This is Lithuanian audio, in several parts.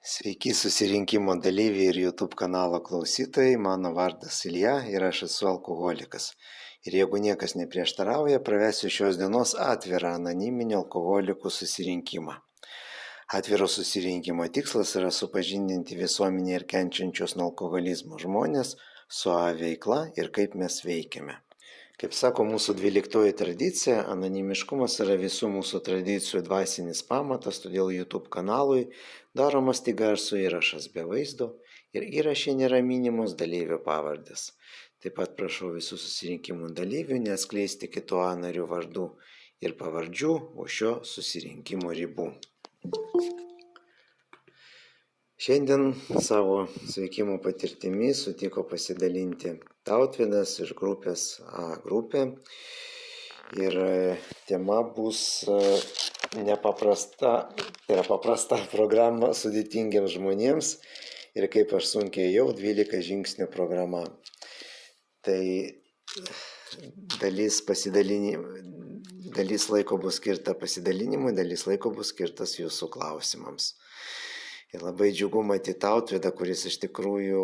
Sveiki susirinkimo dalyviai ir YouTube kanalo klausytojai, mano vardas Ilja ir aš esu alkoholikas. Ir jeigu niekas neprieštarauja, pravesiu šios dienos atvirą anoniminį alkoholikų susirinkimą. Atviro susirinkimo tikslas yra supažindinti visuomenį ir kenčiančius nuo alkoholizmo žmonės su veikla ir kaip mes veikiame. Kaip sako mūsų 12 tradicija, anonimiškumas yra visų mūsų tradicijų dvasinis pamatas, todėl YouTube kanalui daromas tik garso įrašas be vaizdo ir įraše nėra minimos dalyvių pavardės. Taip pat prašau visų susirinkimų dalyvių neatskleisti kitų narių vardų ir pavardžių už šio susirinkimo ribų. Šiandien savo sveikimo patirtimi sutiko pasidalinti Tautvydas iš grupės A grupė ir tema bus nepaprasta, tai yra paprasta programa sudėtingiems žmonėms ir kaip aš sunkiai jau 12 žingsnių programa. Tai dalis laiko bus skirta pasidalinimui, dalis laiko bus skirtas jūsų klausimams. Ir labai džiugu matyti Tautvydą, kuris iš tikrųjų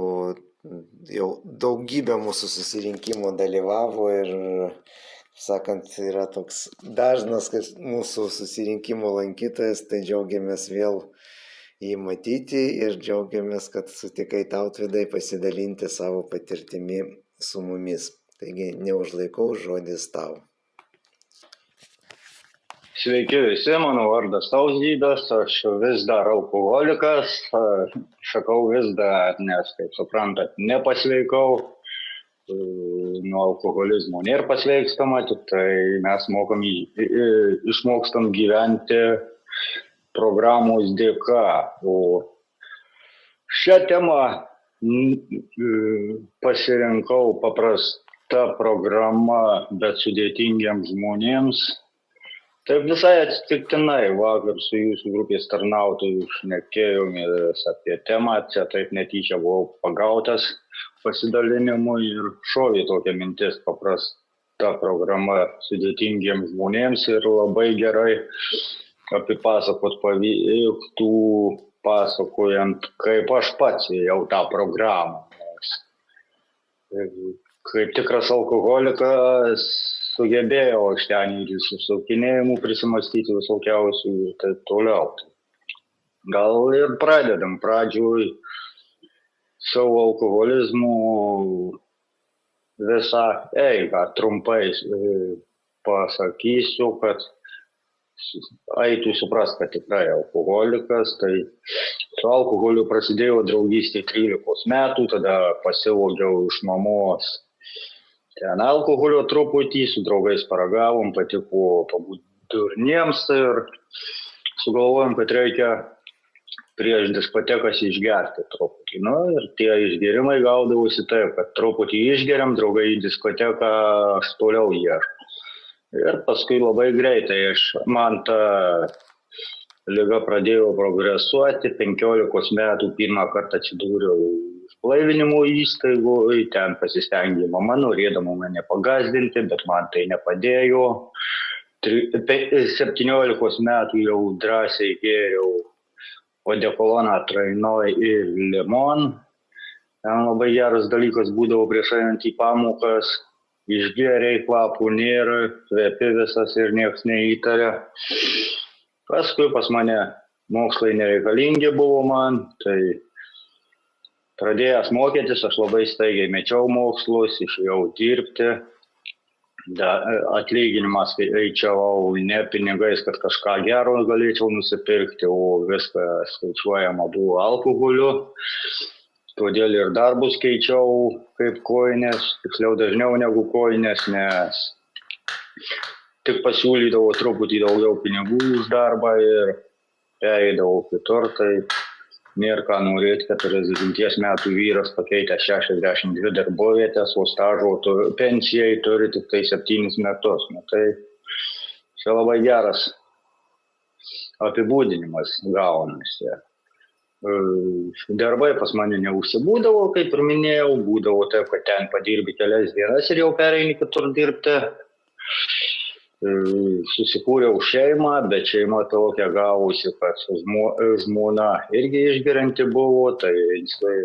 jau daugybę mūsų susirinkimų dalyvavo ir, sakant, yra toks dažnas mūsų susirinkimų lankytojas, tai džiaugiamės vėl jį matyti ir džiaugiamės, kad sutikai Tautvydai pasidalinti savo patirtimi su mumis. Taigi neužlaikau, žodis tau. Sveiki visi, mano vardas Tautvydas, aš vis dar alkoholikas, sakau vis dar, nes, kaip suprantat, nepasveikau, nuo alkoholizmo nėra pasveikstama, tik tai mes išmokstam gyventi programos dėka. O šią temą pasirinkau paprasta programa, bet sudėtingiems žmonėms. Taip visai atsitiktinai vakar su jūsų grupės tarnautojų šnekėjomės apie temą, čia taip netyčia buvau pagautas pasidalinimui ir šovė tokia mintis paprasta programa sudėtingiems žmonėms ir labai gerai apipasakot pavyktų, pasakojant, kaip aš pats ėjau tą programą. Kaip tikras alkoholikas sugebėjau aš ten ir susaukinėjimų prisimastyti visokiausių ir taip toliau. Gal ir pradedam pradžioj savo alkoholizmų visą eigą. Trumpai pasakysiu, kad eitų suprast, kad tikrai alkoholikas. Tai su alkoholiu prasidėjo draugystė 13 metų, tada pasivogiau iš mamos. Ten alkoholio truputį, su draugais paragavom, patiko pabūti durniems ir sugalvojom, kad reikia prieš diskotekas išgerti truputį. Ir tie išgerimai gaudavosi taip, kad truputį išgeriam, draugai į diskoteką, aš toliau ieškau. Ir paskui labai greitai man ta liga pradėjo progresuoti, 15 metų pirmą kartą atsidūriau blaivinimo įstaigoje, ten pasistengė mama, norėdama mane pagazdinti, bet man tai nepadėjo. 17 metų jau drąsiai gėriau odekoloną Trainoj ir Limon. Ten labai geras dalykas būdavo prieš einant į pamokas. Išgėriai, kvapų nėra, kvepi visas ir nieks neįtarė. Paskui pas mane mokslai nereikalingi buvo man, tai pradėjęs mokytis, aš labai staigiai mečiau mokslus, išėjau dirbti. Atlyginimas eičiau ne pinigais, kad kažką gero galėčiau nusipirkti, o viską skaičiuojama buvo alkoholiu. Todėl ir darbus keičiau kaip kojinės, tiksliau dažniau negu kojinės, nes tik pasiūlydavo truputį daugiau pinigų už darbą ir pereidavau kitur, tai nėra ką norėti, 40 metų vyras pakeitęs 62 darbovietės, o stažo pensijai turi tik tai 7 metus. Tai čia labai geras apibūdinimas gaunasi. Darbai pas mane neužsibūdavo, kaip ir minėjau, būdavo taip, kad ten padirbi kelias dienas ir jau pereini kitur dirbti. Susikūriau šeimą, bet šeima tokia gavusi, kad žmona irgi išgerianti buvo, tai jisai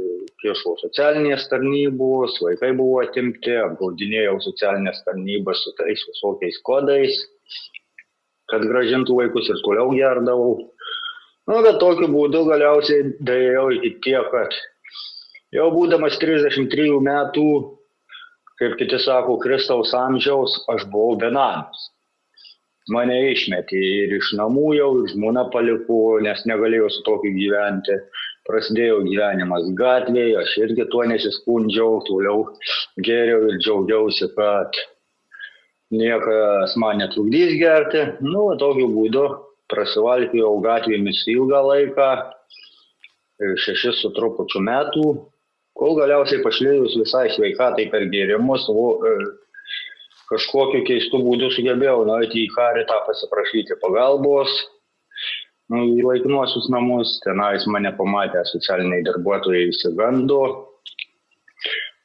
kišo socialinės tarnybos, vaikai buvo atimti, apgaudinėjau socialinės tarnybas su tais visokiais kodais, kad gražintų vaikus ir toliau gerdavau. Bet tokiu būdu galiausiai daėjau iki tiek, kad jau būdamas 33 metų, kaip kiti sako, Kristaus amžiaus, aš buvau benamis. Mane išmetė ir iš namų jau, ir žmona paliko, nes negalėjau su tokiu gyventi. Prasidėjo gyvenimas gatvėje, aš irgi tuo nesiskundžiau, toliau geriau ir džiaugiausi, kad niekas man netrukdys gerti. Tokiu būdu prasivalkiojau gatvėmis ilgą laiką, 6 su trupučiu metų, kol galiausiai pašlijus visai sveikatai per gėrimus, kažkokiu keistu būdu sugebėjau nueiti į karitą pasiprašyti pagalbos, į laikinuosius namus. Tenais mane pamatė socialiniai darbuotojai, išsigando,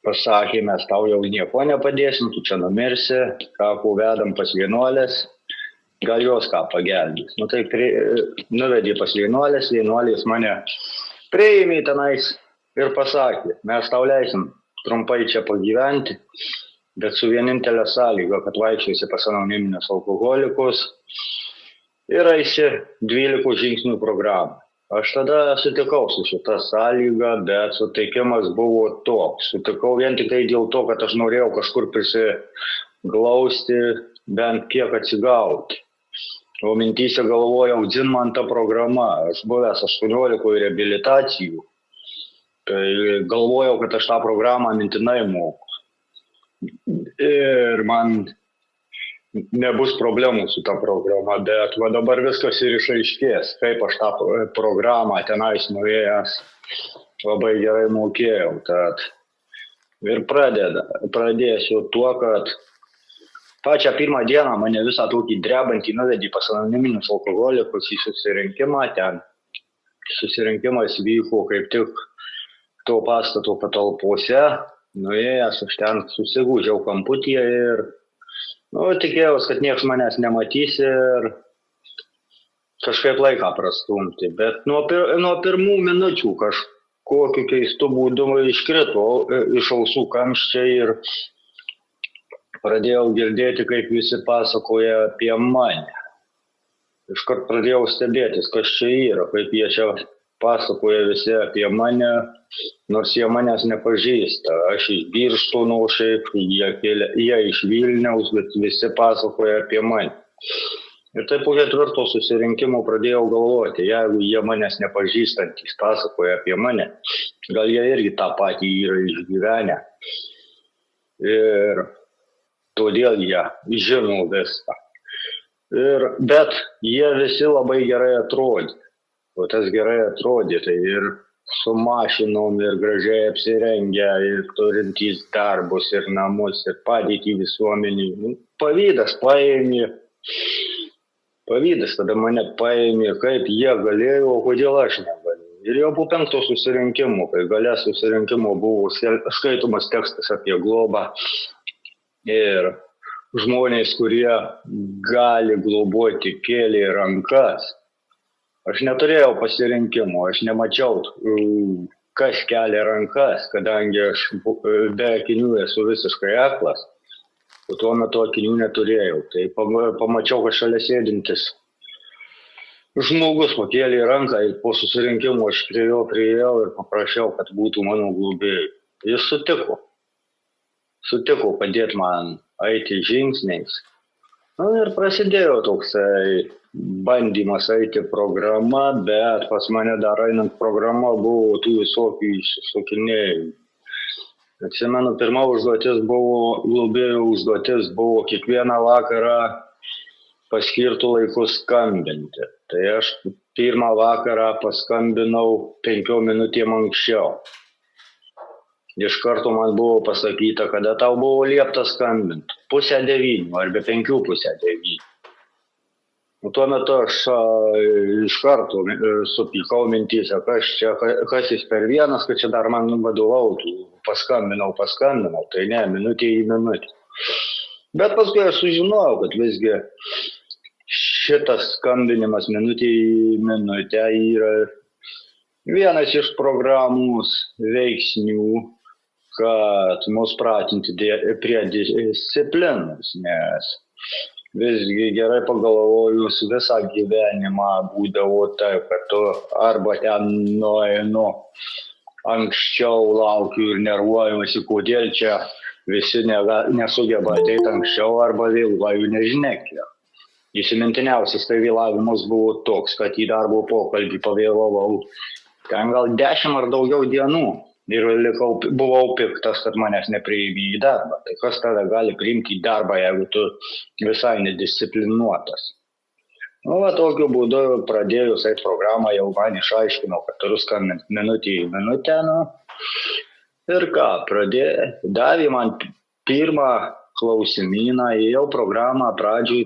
pasakė, mes tau jau nieko nepadėsim, tu čia numirsi, sako, vedam pas vienuolės, gal jos ką pagelbės. Tai nuvedė pas vienuolės, vienuolės mane priėmė tenais ir pasakė, mes tau leisim trumpai čia pagyventi, bet su vienintelė sąlyga, kad vaikščiosi pas anoniminius alkoholikus ir eisi 12 žingsnių programą. Aš tada sutikau su šita sąlyga, bet sutikimas buvo toks. Sutikau vien tik tai dėl to, kad aš norėjau kažkur prisiglausti, bent kiek atsigauti. O mintyse galvojau, dzin man ta programa, aš buvęs 18 reabilitacijų, tai galvojau, kad aš tą programą mintinai moku. Ir man nebus problemų su ta programa, bet dabar viskas ir išaiškės, kaip aš tą programą tenais nuėjęs labai gerai mokėjau. Tad ir pradėsiu tuo, kad pačią pirmą dieną mane visą tokį drebantį nuvedė pas anoniminius alkoholikus į susirinkimą. Ten susirinkimas vyko kaip tik to pastato patalpose. Nuėjęs, aš ten susigūžiau kamputyje ir tikėjausi, kad niekas manęs nematys ir kažkaip laiką prastumti. Bet nuo pirmų minučių kažkokiu keistu būdu iškrito iš ausų kamščiai ir pradėjau girdėti, kaip visi pasakoja apie mane. Iškart pradėjau stebėtis, kas čia yra, kaip jie čia pasakoja visi apie mane, nors jie manęs nepažįsta. Aš iš Birštono, šiaip jie iš Vilniaus, bet visi pasakoja apie mane. Ir taip po 4 susirinkimo pradėjau galvoti, jeigu jie manęs nepažįstantys pasakoja apie mane, gal jie irgi tą patį yra išgyvenę. Ir todėl jie žino viską. Bet jie visi labai gerai atrodė. O tas gerai atrodė, tai ir su mašinom, ir gražiai apsirengę, ir turintys darbus, ir namus, ir padėtį visuomenį. Pavydas paėmė. Pavydas tada mane paėmė, kaip jie galėjo, o kodėl aš negaliu. Ir jau po 5 susirinkimo, kai gale susirinkimo buvo skaitomas tekstas apie globą ir žmonės, kurie gali globoti, kėlė rankas. Aš neturėjau pasirinkimo, aš nemačiau, kas kelia rankas, kadangi aš be akinių esu visiškai aklas, o tuo metu akinių neturėjau. Tai pamačiau, kad šalia sėdintis žmogus pakėlė ranką ir po susirinkimo aš priėjau ir paprašiau, kad būtų mano globėjai. Jis sutiko padėti man eiti žingsniais. Ir prasidėjo toksai bandymas eiti programa, bet pas mane dar einant programa buvo tų visokių išsišokinėjimų. Atsimenu, pirma globėjų užduotis buvo kiekvieną vakarą paskirtų laiku skambinti. Tai aš pirmą vakarą paskambinau 5 minutėm anksčiau. Iš karto man buvo pasakyta, kada tau buvo liepta skambinti. 8:30 arba 8:45. Tuo metu aš iš karto supykau mintyse, kas jis per vienas, kad čia dar man vadovautų. Paskambinau, tai ne, minutė į minutę. Bet paskui aš sužinojau, kad visgi šitas skambinimas minutė į minutę yra vienas iš programos veiksnių, kad mus pratinti prie disciplinos, nes visgi gerai pagalvojus visą gyvenimą būdavo taip, kad tu arba ten nueinu anksčiau, laukiu ir nervuojuosi, kodėl čia visi nesugeba ateiti anksčiau arba vėluoju nežinia kiek. Įsimintiniausias tai vėlavimas buvo toks, kad į darbo pokalbį pavėlavau ten gal 10 ar daugiau dienų ir buvau piktas, kad manęs nepriėmė į darbą. Tai kas tada gali priimti į darbą, jeigu tu visai nedisciplinuotas? Tokiu būdu pradėjus eiti programą jau man išaiškino, kad turiu skambinti minutį į minutę. Ir ką, davė man pirmą klausimyną, ėjau programą pradžioj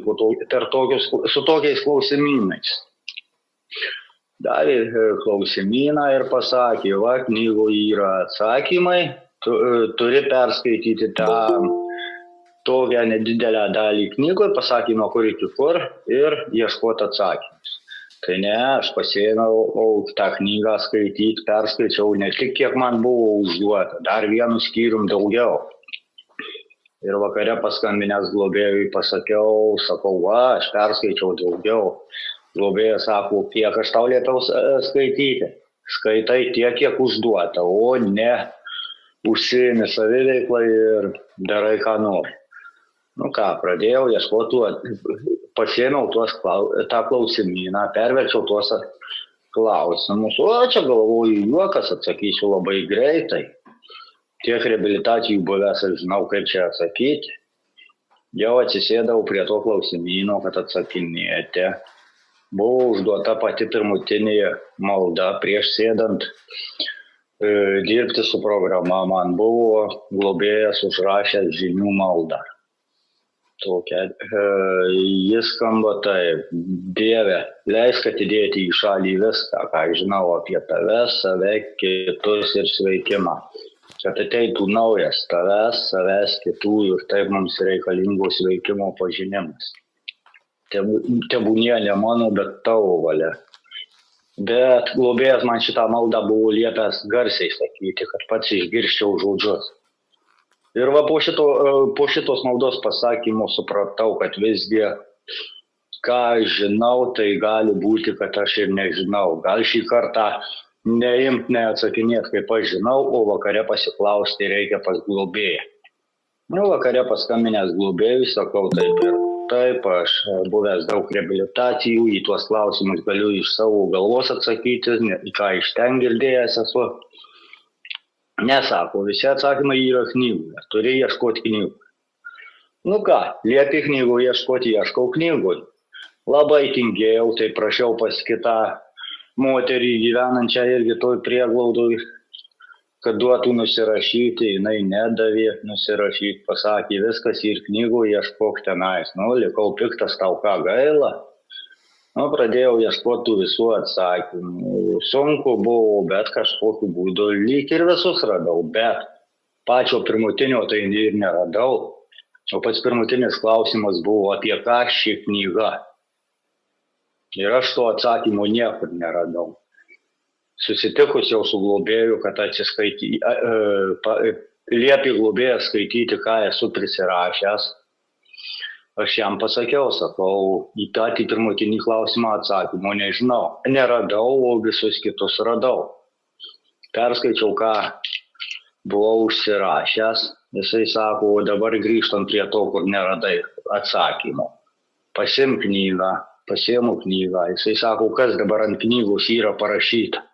su tokiais klausimynais. Davė klausimyną ir pasakė, knygoje yra atsakymai, turi perskaityti tą tokią nedidelę dalį knygų, pasakė nuo kur iki kur ir ieškoti atsakymus. Tai ne, aš pasiėmiau tą knygą skaityti, perskaičiau ne tik kiek man buvo užduota, dar vienu skyrium daugiau. Ir vakare paskambinęs globėjui pasakiau, aš perskaičiau daugiau. Globėjas sako, kiek aš tau liepiau skaityti. Skaitai tiek, kiek užduota, o ne užsiimi saviveiklą ir darai ką nori. Pradėjau ieškoti, pasiėmiau tą klausimyną, perverčiau tuos klausimus. Čia galvoju, juokas, atsakysiu labai greitai. Tiek reabilitacijų buvęs, aš žinau, kaip čia atsakyti. Jau atsisėdau prie to klausimyno, kad atsakinėti. Buvo užduota pati pirmutinė malda prieš sėdant dirbti su programa. Man buvo globėjas užrašęs žinių maldą. Jis skamba taip: Dieve, leisk atidėti į šalį viską, ką žinau apie tave, save, kitus ir sveikimą. Kad ateitų naujas tavęs, savęs, kitų ir taip mums reikalingos veikimo pažinimas. Tebūnie ne mano, bet tavo valia. Bet globėjas man šitą maldą buvo liepęs garsiai sakyti, kad pats išgirščiau žodžius. Ir po šitos maldos pasakymo supratau, kad visgi, ką žinau, tai gali būti, kad aš ir nežinau. Gal šį kartą neatsakinėti, kaip aš žinau, o vakare pasiklausti reikia pas globėją. Vakare paskambinęs globėjui, sakau taip ir taip, aš buvęs daug reabilitacijų, į tuos klausimus galiu iš savo galvos atsakyti, ką iš ten girdėjęs esu. Nesako, visi atsakymai yra knygoje, turi ieškoti knygų. Liepi knygų ieškoti, ieškau knygų. Labai tingėjau, tai prašiau pas kitą moterį gyvenančią irgi toj prieglaudoj, kad duotų nusirašyti, jinai nedavė nusirašyti, pasakė, viskas ir knygų ieškok tenais. Likau piktas, tau ką gaila. Pradėjau ieškoti visų atsakymų. Sunku buvo, bet kažkokiu būdu lyg ir visus radau, bet pačio pirmutinio tai ir neradau. O pats pirmutinis klausimas buvo, apie ką ši knyga. Ir aš to atsakymo niekur neradau. Susitikus jau su globėju, kad liepė globėjas skaityti, ką esu prisirašęs. Aš jam pasakiau, į tą pirmutinį klausimą atsakymo nežinau. Neradau, o visus kitus radau. Perskaičiau, ką buvau užsirašęs. Jisai sako, o dabar grįžtant prie to, kur neradai atsakymo. Pasiimk knygą, pasiimu knygą. Jisai sako, kas dabar ant knygos yra parašyta.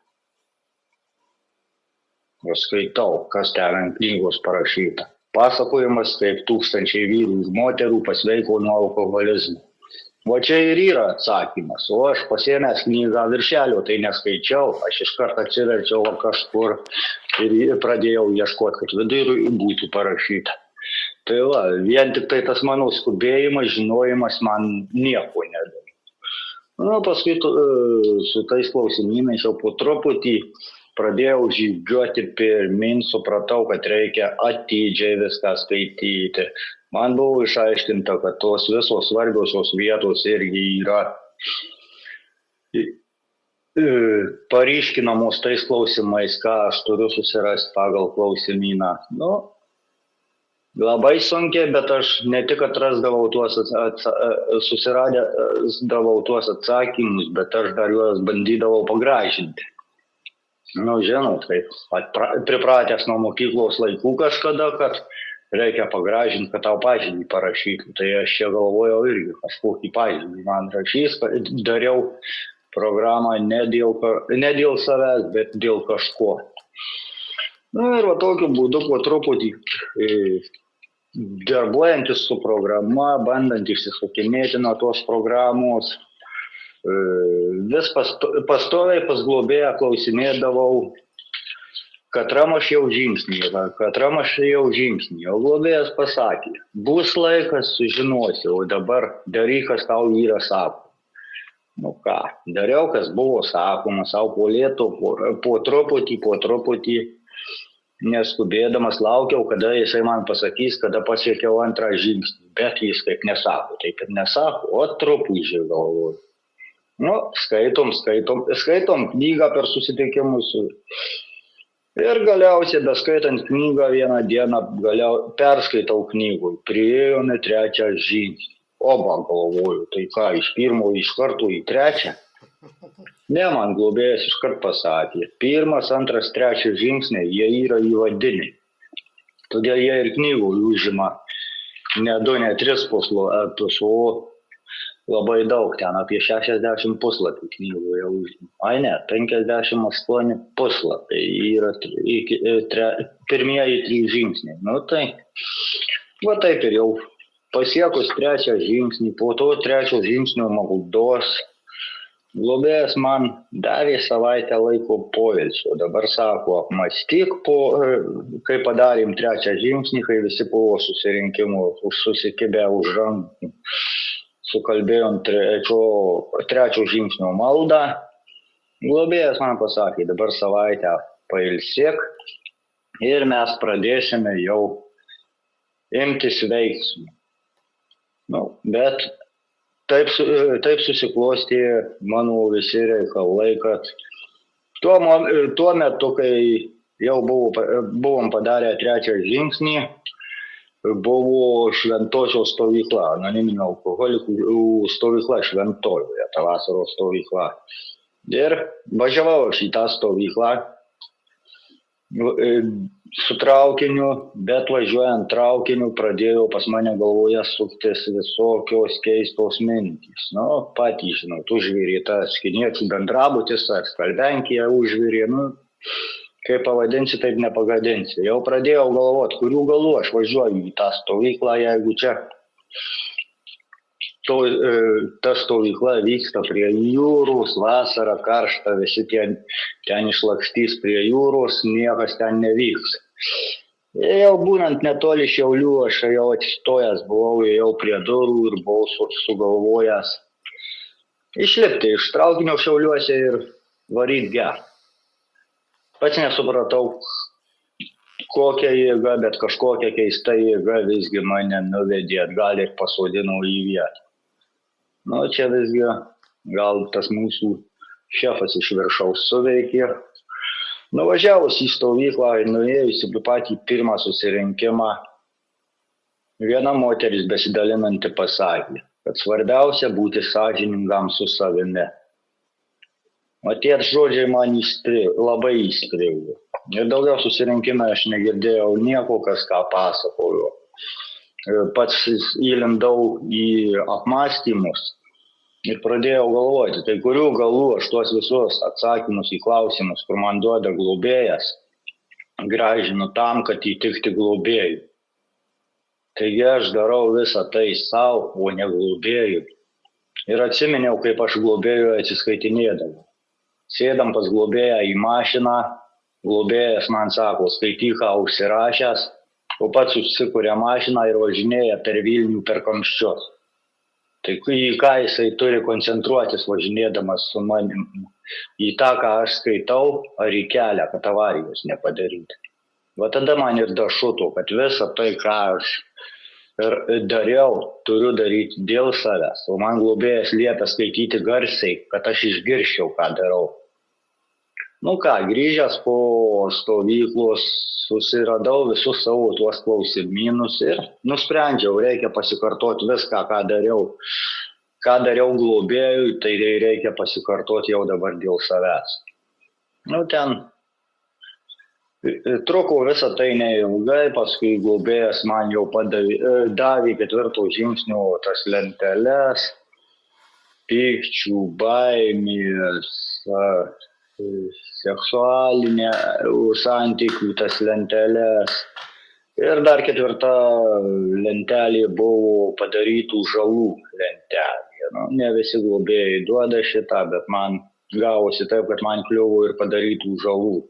Aš skaitau, kas ten ant knygos parašyta. Pasakojimas, kaip 1000 vyrų ir moterų pasveiko nuo alkoholizmo. Čia ir yra atsakymas. O aš pasiėmęs knygą viršelio, tai neskaičiau. Aš iškart atsiverčiau kažkur ir pradėjau ieškoti, kad vidury būtų parašyta. Tai vien tik tai tas mano skubėjimas, žinojimas man nieko nedavė. Paskui su tais klausimynais jau po truputį pradėjau žygiuoti pirmin, supratau, kad reikia atidžiai viską skaityti. Man buvo išaiškinta, kad tos visos svarbiosios vietos irgi yra paryškinamos tais klausimais, ką aš turiu susirasti pagal klausimyną. Nu, labai sunkiai, bet aš ne tik atrasdavau susiradavau tuos atsakymus, bet aš dar juos bandydavau pagražinti. Nu, žinot, kaip pripratęs nuo mokyklos laikų kažkada, kad reikia pagražinti, kad tau pažymį parašytų. Tai aš čia galvojau irgi kažkokį pažymį man rašys, dariau programą ne dėl savęs, bet dėl kažko. Na ir va tokiu būdu po truputį darbuojantis su programa, bandant išsisakinėti nuo tos programos, vis pastoviai pas globėją klausinėdavau, katram aš jau žingsnį, o globėjas pasakė, bus laikas sužinosi, o dabar daryk, kas tau yra sako. Nu ką, dariau, kas buvo sakoma, savo polėto, po truputį, neskubėdamas laukiau, kada jisai man pasakys, kada pasiekiau antrą žingsnį, bet jis kaip nesako, taip ir nesako, o truputį galvoju. Nu, skaitom knygą per susitikimus ir galiausiai, beskaitant knygą vieną dieną, perskaitau knygų, priėjome trečią žingsnį. Oba, galvoju, tai ką, iš pirmo iš karto į trečią? Ne, man globėjas iškart pasakė, 1, 2, 3 žingsniai, jie yra įvadiniai. Todėl jie ir knygų užima ne 2, ne 3 puslapius, o labai daug, ten apie 60 puslapių knygų jau užima. Ai ne, 58 puslapiai yra pirmieji 3 žingsniai. Nu tai, va taip ir jau. Pasiekus trečią žingsnį, po to trečio žingsnio maldos, globėjas man davė savaitę laiko poilsio. Dabar sako, apmąstyk, kai padarėm trečią žingsnį, kai visi buvo susikibę už rankų, sukalbėjom trečio žingsnio maldą. Globėjas man pasakė, dabar savaitę pailsėk ir mes pradėsime jau imtis veiksmų. Nu, bet taip susiklostė mano visi reikalai, kad tuo metu, kai jau buvom padarę trečią žingsnį, buvo Šventosios stovykla, anoniminių alkoholikų stovykla Šventojoje, ta vasaros stovykla. Ir važiavau aš į tą stovyklą su traukiniu, bet važiuojant traukiniu pradėjau pas mane galvoje suktis visokios keistos mintys. Nu, patys, žinot, užvirė tas kiniečių bendrabutis ar skalbenkėje užvirė, nu, kaip pavadinsi, taip nepagadinsi. Jau pradėjau galvoti, kurių galų aš važiuoju į tą stovyklą, jeigu čia ta stovykla vyksta prie jūros, vasara karšta, visi ten išlakstys prie jūros, niekas ten nevyks. Jau būnant netoli Šiaulių, aš jau atsistojęs buvau, jau prie durų ir buvau sugalvojęs išlipti iš traukinio Šiauliuose ir varyt gerti. Pats nesupratau, kokia jėga, bet kažkokia keista jėga visgi mane nuvedė atgal ir pasodino į vietą. Nu, čia visgi gal tas mūsų šefas iš viršaus suveikė. Nuvažiavus į stovyklą ir nuėjus į patį pirmą susirinkimą, viena moteris besidalinanti pasakė, kad svarbiausia būti sąžiningam su savimi. O tie žodžiai man labai įstrigo. Ir daugiau susirinkime aš negirdėjau nieko, kas ką pasakojo. Pats įlindau į apmąstymus ir pradėjau galvoti, tai kurių galų aš tuos visus atsakymus į klausimus, kur man duoda globėjas, gražinu tam, kad įtikti globėjui. Taigi aš darau visą tai savo, o ne globėjui. Ir atsiminiau, kaip aš globėjui atsiskaitinėdavau. Sėdam pas globėją į mašiną, globėjas man sako, skaityk, ką užsirašęs, o pats užsikuria mašiną ir važinėja per Vilnių per kamščius. Tai į ką jisai turi koncentruotis važinėdamas su manim. į tą, ką aš skaitau, ar į kelią, kad avarijos nepadaryti. Va tada man ir dašuto, kad visą tai, ką aš dariau, turiu daryti dėl savęs. O man globėjas liepia skaityti garsiai, kad aš išgirščiau, ką darau. Nu ką, grįžęs po stovyklos, susiradau visus savo tuos klausimynus ir nusprendžiau, reikia pasikartoti viską, ką dariau. Ką dariau globėjui, tai reikia pasikartoti jau dabar dėl savęs. Nu ten truko visą tai neilgai, paskui globėjas man jau davė 4 žingsnio tas lenteles, pykčių, baimės, seksualinė santykių tas lenteles. Ir dar 4 lentelė buvo padarytų žalų lentelė. Nu, ne visi globėjai duoda šitą, bet man gavosi taip, kad man kliuvo ir padarytų žalų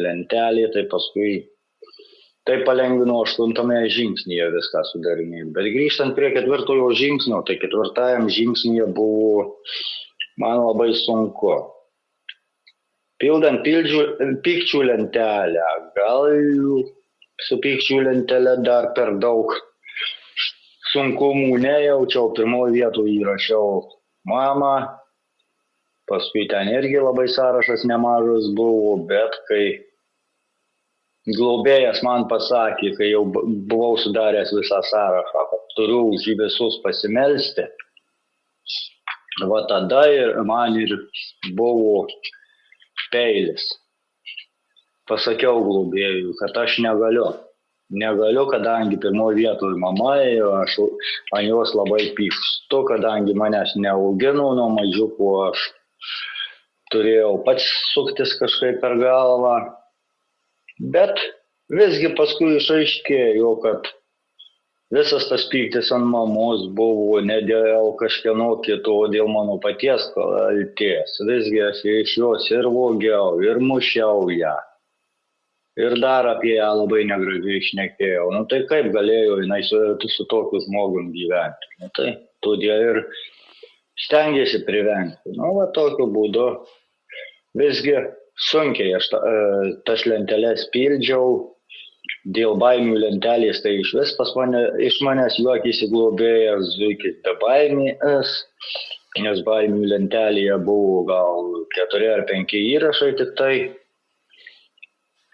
lentelė, tai paskui tai palengvino 8 žingsnyje viską sudarinėti. Bet grįžtant prie 4 žingsnio, tai 4 žingsnyje buvo man labai sunku. Pildant pykčių lentelę, gal su pykčių lentelė dar per daug sunkumų nejaučiau. Pirmoje vietoje įrašiau mamą, paskui ten irgi labai sąrašas nemažas buvo, bet kai globėjas man pasakė, kai jau buvau sudaręs visą sąrašą, kad turiu už jį visus pasimelsti, va tada man ir buvo peilis. Pasakiau globėjui, kad aš negaliu. Negaliu, kadangi pirmoje vietoje mama, aš ant jos labai pykstu, kadangi manęs neaugino nuo mažiukų, aš turėjau pats suktis kažkaip per galvą. Bet visgi paskui išaiškėjo, kad visas tas pyktis ant mamos buvo ne dėl kažkieno kito, o dėl mano paties kaltės. Visgi aš iš jos ir vogiau, ir mušiau ją. Ir dar apie ją labai negražiai šnekėjau. Nu tai kaip galėjo jinai su tokiu žmogum gyventi? Nu tai todėl ir stengiasi privengti. Nu va tokiu būdu visgi sunkiai aš tas lenteles pildžiau. Dėl baimių lentelės tai iš manęs juokėsi globėjas Zuikis be baimės, nes baimių lentelėje buvo gal 4 ar 5 įrašai tik tai.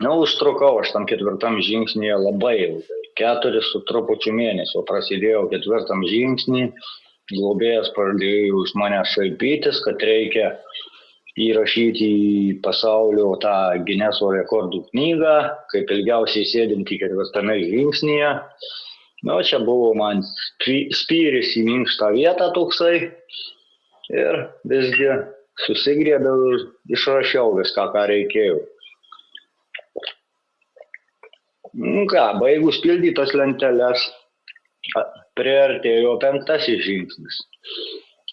Nu, užtrukau aš tam 4 žingsnyje labai ilgai. 4 su trupučiu mėnesio prasidėjo 4 žingsnį. Globėjas pradėjo iš manęs šaipytis, kad reikia įrašyti į pasaulio tą Gineso rekordų knygą, kaip ilgiausiai sėdinti 4 žingsnyje. Nu, čia buvo man spyris į minkštą vietą toksai. Ir visgi susigriebiau ir išrašiau viską, ką reikėjo. Nu ką, baigus pildytas lenteles, priartėjo 5 žingsnis.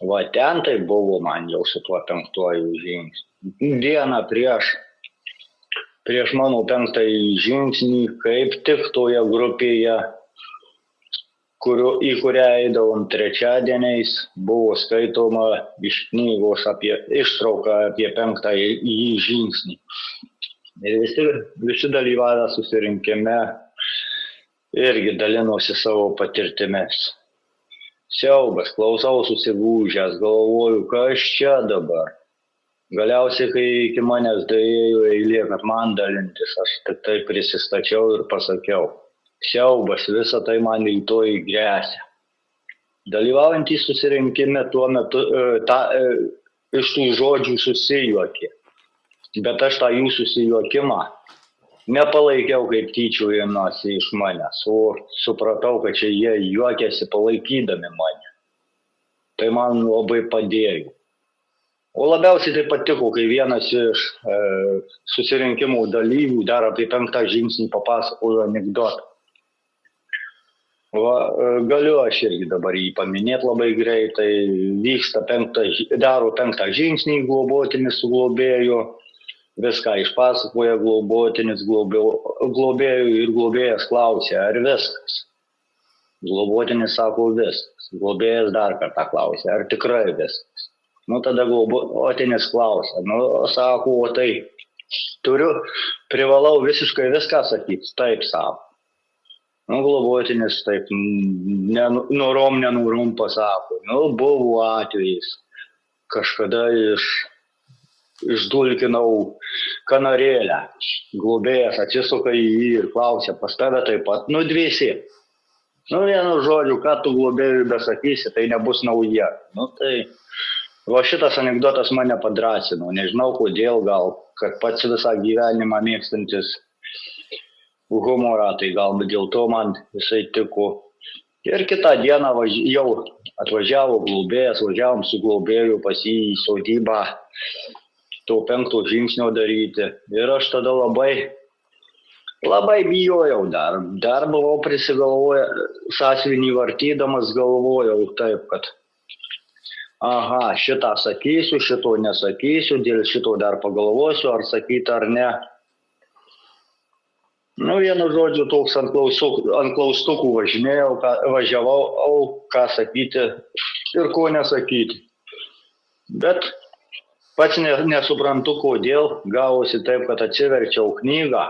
Va ten tai buvo man jau su tuo 5 žingsniu. Dieną prieš mano 5 žingsnį, kaip tik toje grupėje, į kurią eidavom trečiadieniais, buvo skaitoma iš knygos ištrauka apie 5 žingsnį. Ir visi dalyvavę susirinkime irgi dalinosi savo patirtimis. Siaubas, klausau susigūžęs, galvoju, kas čia dabar. Galiausiai, kai iki manęs daėjo eilė, kad man dalintis, aš tik tai prisistačiau ir pasakiau. Siaubas, visa tai man rytoj gresia. Dalyvaujantys susirinkime tuo metu iš tų žodžių susijuokė. Bet aš tą jų susijuokimą nepalaikiau kaip tyčiojimąsi iš manęs, o supratau, kad čia jie juokėsi palaikydami mane. Tai man labai padėjo. O labiausiai tai patiko, kai vienas iš susirinkimų dalyvių dar apie 5 žingsnį papasakojo anekdotą. Galiu aš irgi dabar jį paminėti labai greitai. Daro 5 žingsnį globotinis su globėju. Viską išpasakoja globotinis globėjui ir globėjas klausė, ar viskas. Globotinis sako viskas. Globėjas dar kartą klausė, ar tikrai viskas. Nu, tada globotinis klausia. Nu, sako, o tai privalau visiškai viską sakyti. Taip, sako. Nu, globotinis taip, norom pasako. Nu, buvo atvejis. Kažkada išdulkinau kanarėlę. Globėjas atsisuka į jį ir klausia, pas tave taip pat, nu, dviesi. Nu, vienu žodžiu, ką tu globėjui besakysi, tai nebus nauja. Nu, tai va šitas anekdotas mane padrasino. Nežinau kodėl, gal, kad pats visą gyvenimą mėgstantis humorą, tai galbūt dėl to man jisai tiko. Ir kitą dieną jau atvažiavo globėjas, važiavom su globėju pas jį į sodybą to 5 žingsnio daryti. Ir aš tada labai bijojau dar. Dar buvau prisigalvoję, sąsiuvinį vartydamas galvojau taip, kad aha, šitą sakysiu, šito nesakysiu, dėl šito dar pagalvosiu, ar sakyti ar ne. Nu, vienu žodžiu, toks ant klaustukų važiavau, ką sakyti ir ko nesakyti. Bet pats nesuprantu, kodėl gavosi taip, kad atsiverčiau knygą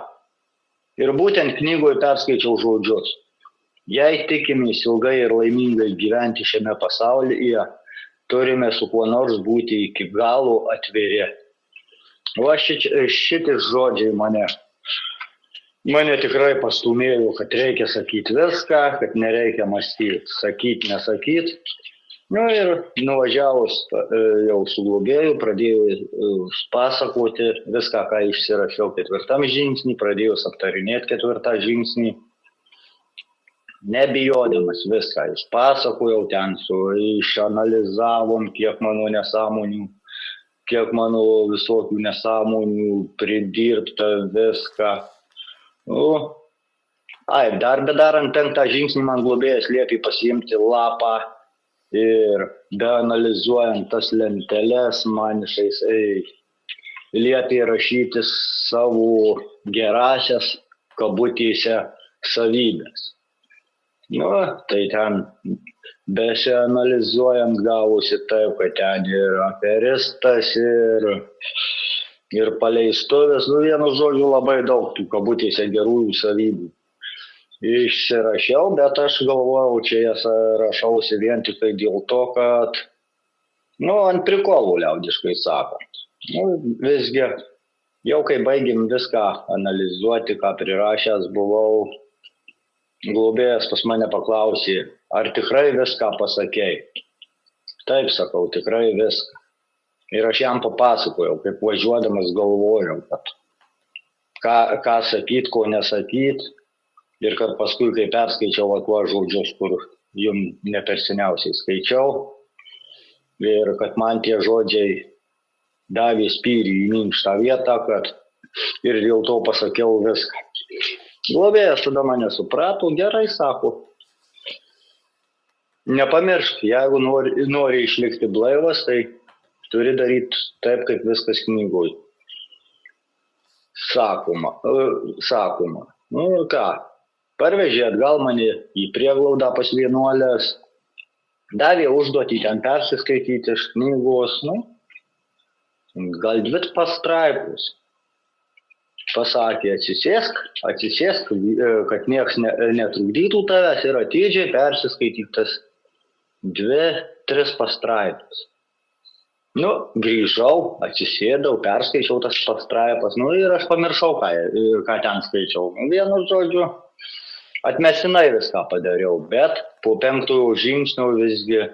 ir būtent knygoje perskaičiau žodžius. Jei tikimės ilgai ir laimingai gyventi šiame pasaulyje, turime su kuo nors būti iki galo atviri. O šitie žodžiai mane tikrai pastumėjo, kad reikia sakyti viską, kad nereikia mąstyti, sakyti, nesakyti. Nu ir nuvažiavus jau su globėju, pradėjau pasakoti viską, ką išsirašiau 4 žingsnį, pradėjau aptarinėti 4 žingsnį. Nebijodamas viską išpasakojau, ten išanalizavom, kiek mano nesąmonių, kiek mano visokių nesąmonių pridirbta viską. Dar bedarant 5 žingsnį man globėjas liepė pasiimti lapą ir beanalizuojant tas lenteles man jisai liepė rašyti savo gerąsias kabutėse savybės. Nu, tai ten besianalizuojant gavosi taip, kad ten ir aferistas, ir paleistuvės, nu, vienu žodžiu labai daug tų kabutėse gerųjų savybių išsirašiau, bet aš galvojau, čia jas rašausi vien tik tai dėl to, kad, nu, ant prikolų liaudiškai sakant. Nu, visgi, jau kai baigėm viską analizuoti, ką prirašęs buvau, globėjas pas mane paklausė, ar tikrai viską pasakei? Taip, sakau, tikrai viską. Ir aš jam papasakojau, kaip važiuodamas galvojau, kad ką sakyt, ko nesakyt. Ir kad paskui, kai perskaičiau tuos žodžius, kur jums ne per seniausiai skaičiau. Ir kad man tie žodžiai davė spyrį į minkštą vietą, kad ir dėl to pasakiau viską. Globėjas tada mane suprato, gerai, sako. Nepamiršk, jeigu nori išlikti blaivas, tai turi daryti taip, kaip viskas knygoj. Sakoma. Nu ką, parvežė atgal mane į prieglaudą pas vienuolės, davė užduotį ten persiskaityti iš knygos, nu, gal 2 pastraipus. Pasakė, atsisėsk, kad nieks netrukdytų tavęs ir atidžiai persiskaitytas 2-3 pastraipas. Nu, grįžau, atsisėdau, perskaičiau tas pastraipas, nu ir aš pamiršau, ką ten skaičiau. Vienu žodžiu, atmestinai viską padariau, bet po 5 žingsnio visgi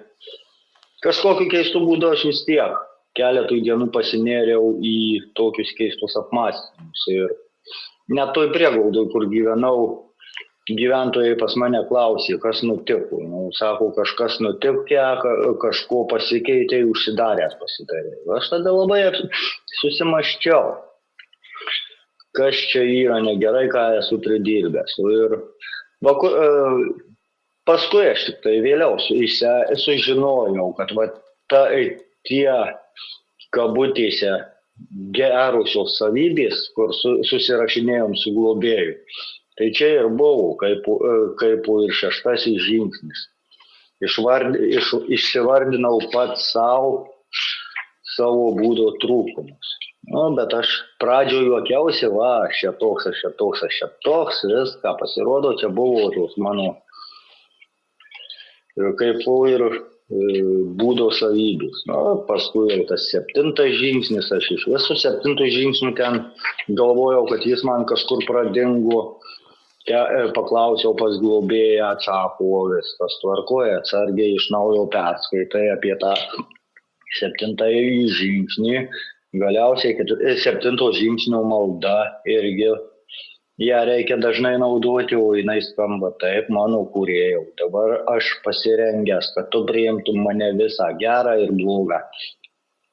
kažkokiu keistu būdu aš vis tiek keletui dienų pasinėriau į tokius keistus apmąstymus. Ir net toj prieglaudoj, kur gyvenau, gyventojai pas mane klausė, kas nutiko. Nu, sako, kažkas nutikė, kažko pasikeitė, užsidaręs pasidarė. Aš tada labai susimaščiau, kas čia yra negerai, ką esu pridirbęs. Ir paskui aš tik tai vėliau sužinojau, kad tie kabutėse gerosios savybės, kur susirašinėjom su globėju. Tai čia ir buvo, kaip ir 6 žingsnis. Išsivardinau pats savo, savo būdo trūkumus. Nu, bet aš pradžioje juokiausi, aš čia toks, viską pasirodo, čia buvo tos mano kaip ir būdo savybės. Nu, paskui jau tas 7 žingsnis, aš iš visų 7 žingsnių ten galvojau, kad jis man kažkur pradingo. Paklausiau pas globėją, atsako, viskas tvarkoja, atsargiai iš naujo perskaitai apie tą 7 žingsnį. Galiausiai 7 žingsnio malda irgi ją reikia dažnai naudoti, o jinai skamba taip, mano kūrėjau. Dabar aš pasirengęs, kad tu priimtum mane visą gerą ir blogą.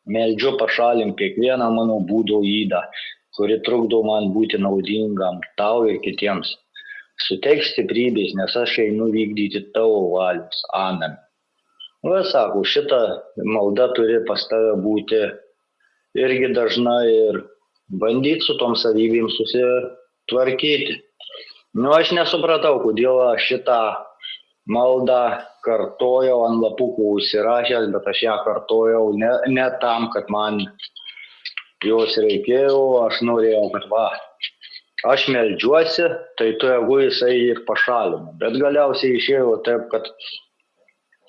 Meldžiu pašalink kiekvieną mano būdo ydą, kuri trukdo man būti naudingam tau ir kitiems. Suteik stiprybės, nes aš einu vykdyti tavo valios. Amen. Sako, šita malda turi pas tave būti irgi dažnai ir bandyti su tom savybėm susitvarkyti. Aš nesupratau, kodėl aš šitą maldą kartojau ant lapukų užsirašęs, bet aš ją kartojau ne tam, kad man jos reikėjo, aš norėjau, kad aš meldžiuosi, tai tu jisai ir pašalino. Bet galiausiai išėjo taip, kad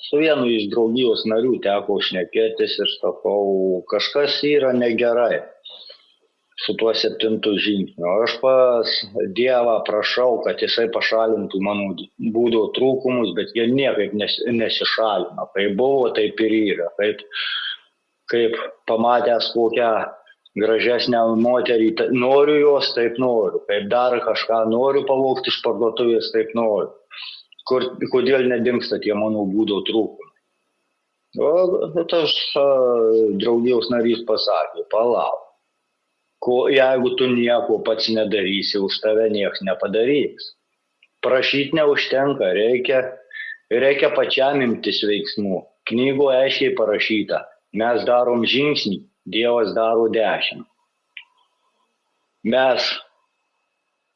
su vienu iš draugijos narių teko šnekėtis ir sakau, kažkas yra negerai su tuo 7 žingsniu. Aš pas Dievą prašau, kad jisai pašalintų mano būdo trūkumus, bet jie niekaip nesišalino. Kaip buvo, taip ir yra. Kaip pamatęs kokią gražesnę moterį, noriu jos, taip noriu. Kaip dar kažką noriu pavogti iš parduotuvės, taip noriu. Kodėl nedingsta tie mano būdo trūkumai. Tas draugijos narys pasakė, palauk. Jeigu tu nieko pats nedarysi, už tave nieks nepadarys. Prašyti neužtenka, reikia pačiam imtis veiksmų. Knygoje aiškiai parašyta, mes darom žingsnį, Dievas daro 10. Mes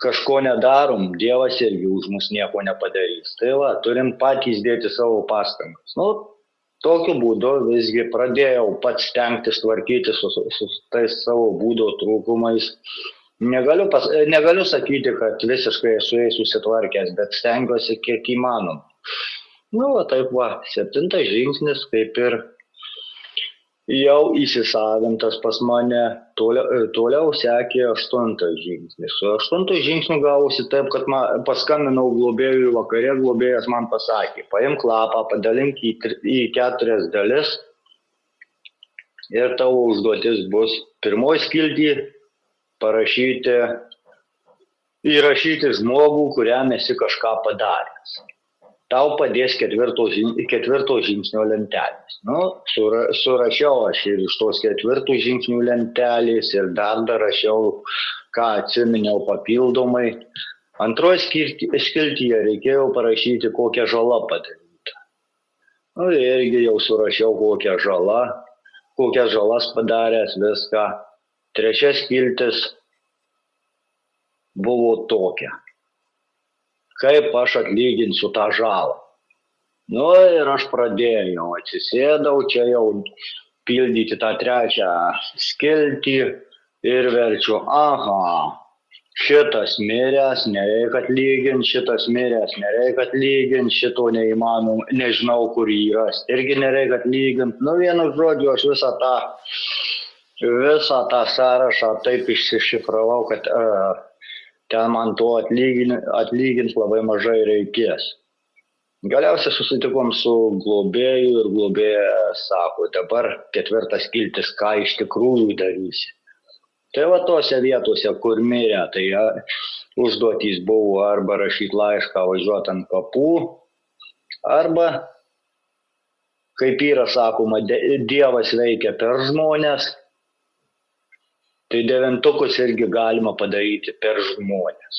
kažko nedarom, Dievas irgi už mus nieko nepadarys. Tai turim patys dėti savo pastangas. Tokiu būdu visgi pradėjau pats stengtis tvarkyti su tais savo būdo trūkumais. Negaliu sakyti, kad visiškai su jais susitvarkęs, bet stengiuosi kiek įmanoma. Taip 7 žingsnis kaip ir jau įsisavintas pas mane, toliau sekė 8 žingsnis. Su 8 žingsniu gavosi taip, kad paskambinau globėjui vakare, globėjas man pasakė, paimk lapą, padalink į 4 dalis ir tavo užduotis bus pirmoji skiltį įrašyti žmogų, kuriam esi kažką padaręs. Tau padės 4 žingsnio lentelės. Surašiau aš ir iš tos 4 žingsnių lentelės ir dar rašiau, ką atsiminiau papildomai. Antroje skiltyje reikėjo parašyti, kokią žalą padaryta. Irgi jau surašiau, kokias žalas padaręs viską. 3 skiltis buvo tokia. Kaip aš atlyginsiu tą žalą. Ir aš pradėjau, atsisėdau, čia jau pildyti tą 3 skiltį ir verčiu, šitas miręs, nereikia atlyginti, šitas miręs, nereikia atlyginti, šito neįmanoma, nežinau, kur jį rasti, irgi nereikia atlyginti. Vienu žodžiu, aš visą tą sąrašą taip išsišifravau, kad ten man to atlyginti labai mažai reikės. Galiausiai susitikom su globėju ir globėja sako, dabar 4 skiltis, ką iš tikrųjų darysi. Tai tose vietose, kur mirė, tai užduotys buvo arba rašyti laišką, važiuoti ant kapų, arba, kaip yra sakoma, Dievas veikia per žmonės, tai 9 irgi galima padaryti per žmonės.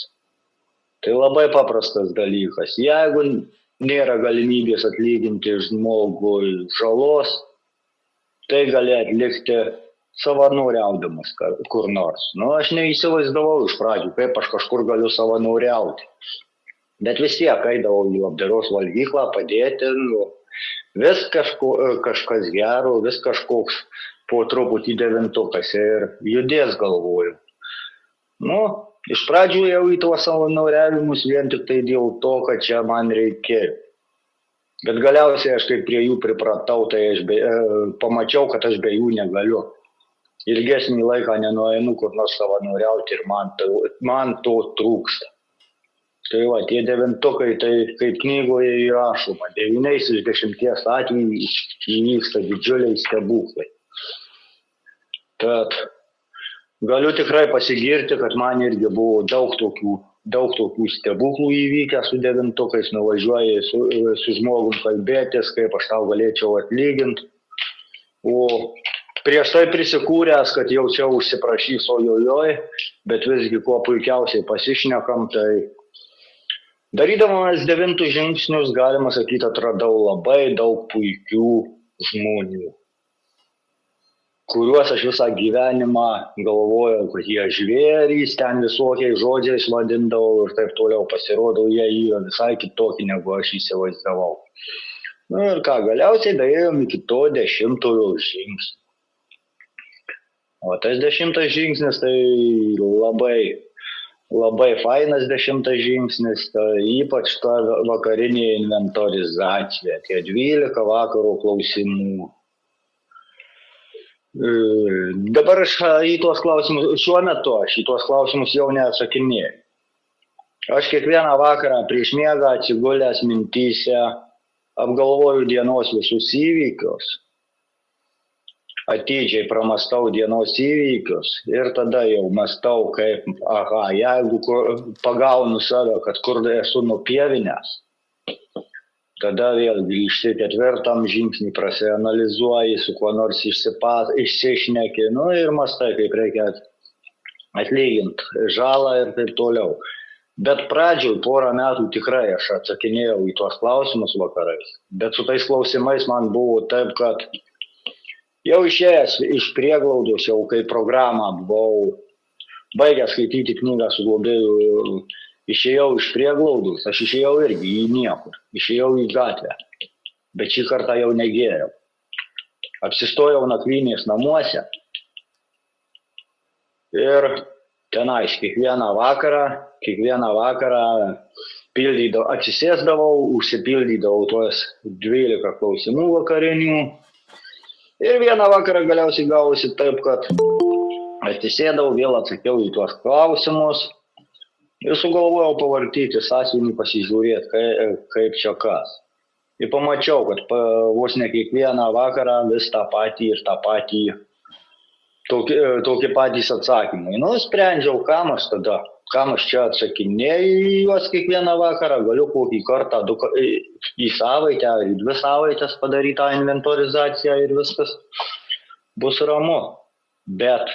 Tai labai paprastas dalykas. Jeigu nėra galimybės atlyginti žmogui žalos, tai gali atlikti savanoriaudamas kur nors. Aš neįsivaizdavau iš pradžių, kaip aš kažkur galiu savanoriauti. Bet vis tiek eidavau į labdaros valgyklą padėti, vis kažkas gero, vis kažkoks po truputį devintukas ir judės galvoju. Nu, iš pradžių jau į tuos savanoriavimus vien tik tai dėl to, kad čia man reikėjo. Bet galiausiai aš kaip prie jų pripratau, tai aš pamačiau, kad aš be jų negaliu. Ilgesnį laiką nenueinu kur nors savanoriauti ir man to trūksta. Tai va, tie devintukai, tai kaip knygoje įrašoma, 9 iš 10 atvejų įvyksta didžiuliai stebuklai. Tad galiu tikrai pasigirti, kad man irgi buvo daug tokių stebuklų įvykę su devintukais, nuvažiuoji su žmogum kalbėtis, kaip aš tau galėčiau atlyginti. O prieš tai prisikūręs, kad jau čia užsiprašys ojojoj, bet visgi kuo puikiausiai pasišnekam, tai darydamas 9 žingsnius, galima sakyti, atradau labai daug puikių žmonių, kuriuos aš visą gyvenimą galvojau, kad jie žvėrys, ten visokiais žodžiais vadindavau ir taip toliau, pasirodo, jie yra visai kitokį, negu aš įsivaizdavau. Nu ir ką, galiausiai daėjom iki to 10 žingsnio. O tas 10 žingsnis tai labai fainas 10 žingsnis, tai ypač ta vakarinė inventorizacija, tie 12 vakaro klausimų. Dabar aš į tuos klausimus, šiuo metu aš į tuos klausimus jau neatsakinėju. Aš kiekvieną vakarą prieš miegą atsigulęs mintyse apgalvoju dienos visus įvykius, atidžiai pramastau dienos įvykius ir tada jau mastau kaip, jeigu pagaunu save, kad kur esu nupievinęs, tada vėl grįžti 4 žingsnį, prasianalizuoji, su kuo nors išsišneki, nu ir mastai, kaip reikia atlyginti žalą ir taip toliau. Bet pradžioj 4 metų tikrai aš atsakinėjau į tuos klausimus vakarais, bet su tais klausimais man buvo taip, kad jau išėjęs iš prieglaudos, jau kai programą buvau baigęs skaityti knygą su globėju, išėjau iš prieglaudos, aš išėjau irgi į niekur, išėjau į gatvę, bet šį kartą jau negėriau. Apsistojau nakvynės namuose ir tenais kiekvieną vakarą atsisėsdavau, užsipildydavau tuos 12 klausimų vakarinių. Ir vieną vakarą galiausiai gavosi taip, kad atsisėdau, vėl atsakiau į tuos klausimus ir sugalvojau pavartyti sąsiuvinį, pasižiūrėti, kaip čia kas. Ir pamačiau, kad vos ne kiekvieną vakarą vis tą patį ir tą patį, tokie patys atsakymai. Nu, sprendžiau, kam aš čia atsakinėju į juos kiekvieną vakarą, galiu kokį kartą į savaitę ar į 2 savaitės padaryti tą inventorizaciją ir viskas bus ramu. Bet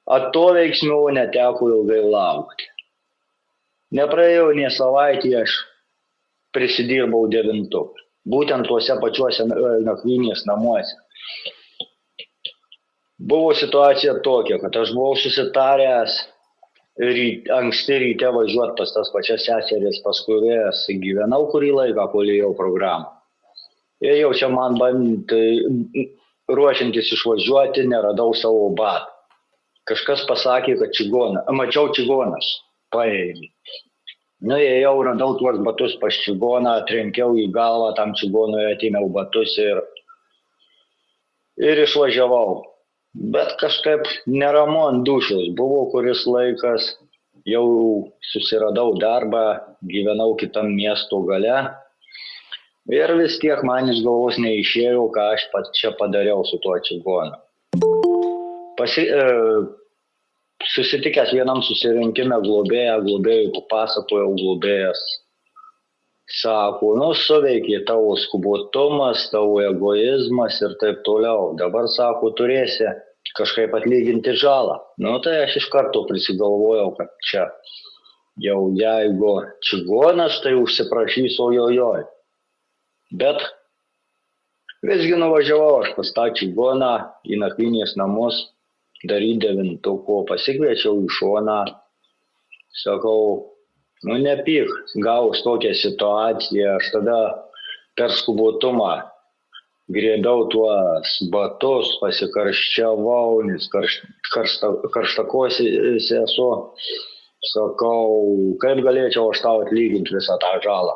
atoveiksmių neteko ilgai laukti. Nepraėjo nė savaitį, aš prisidirbau 9. Būtent tuose pačiuose nakvynės namuose. Buvo situacija tokia, kad aš buvau susitaręs anksti ryte važiuoti pas tas pačias seseris, pas kurias gyvenau kurį laiką, kol ėjau programą. Ir jau čia man ruošiantis išvažiuoti, neradau savo batų. Kažkas pasakė, kad mačiau čigonas, paėjau. Nu, ėjau, radau tuos batus pas čigoną, trenkiau į galvą tam čigonui, atėmiau batus ir išvažiavau. Bet kažkaip neramu ant dūšios. Buvo kuris laikas, jau susiradau darbą, gyvenau kitam miesto gale. Ir vis tiek man iš galvos neišėjo, ką aš čia padariau su tuo čigonu. Susitikęs vienam susirinkime globėjui papasakojau, globėjas sako, suveikė tavo skubotumas, tavo egoizmas ir taip toliau. Dabar, sako, turėsi kažkaip atlyginti žalą. Nu, tai aš iš karto prisigalvojau, kad čia jau jeigu čigonas, tai užsiprašys ojojoj. Bet visgi nuvažiavau aš pas tą čigoną į nakvynės namus, daryti 9, pasikviečiau į šoną, sakau, nu nepyk, gavus tokią situaciją, aš tada per skubotumą grėbiau tuos batus, pasikarščiavau, nes karštakosis esu. Sakau, kaip galėčiau aš tau atlyginti visą tą žalą.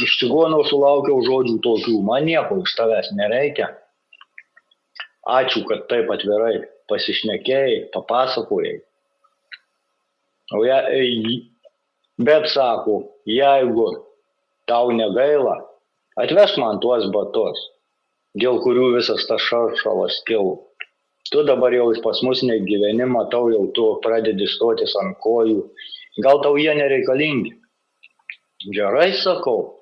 Iš čigonų sulaukiau žodžių tokių, man nieko iš tavęs nereikia. Ačiū, kad taip atvirai pasišnekėjai, papasakojai. Bet sako, jeigu tau negaila, atvesk man tuos batus, dėl kurių visas tas šaršalas kilo. Tu dabar jau pas mus negyveni, matau, jau tu pradedi stotis ant kojų. Gal tau jie nereikalingi? Gerai, sakau.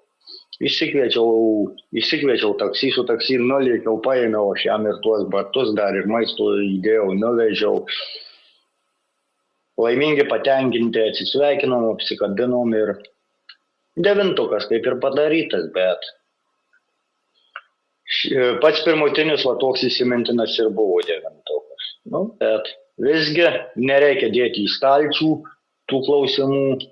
Išsikviečiau taksi, su taksi nulėkiau, paėmiau aš jam ir tuos batus, dar ir maisto įdėjau, nuvežiau. Laimingi, patenkinti, atsisveikinom, apsikabinom ir 9 kaip ir padarytas, bet pats pirmutinis va toks įsimintinas ir buvo 9. Bet visgi nereikia dėti į stalčių tų klausimų.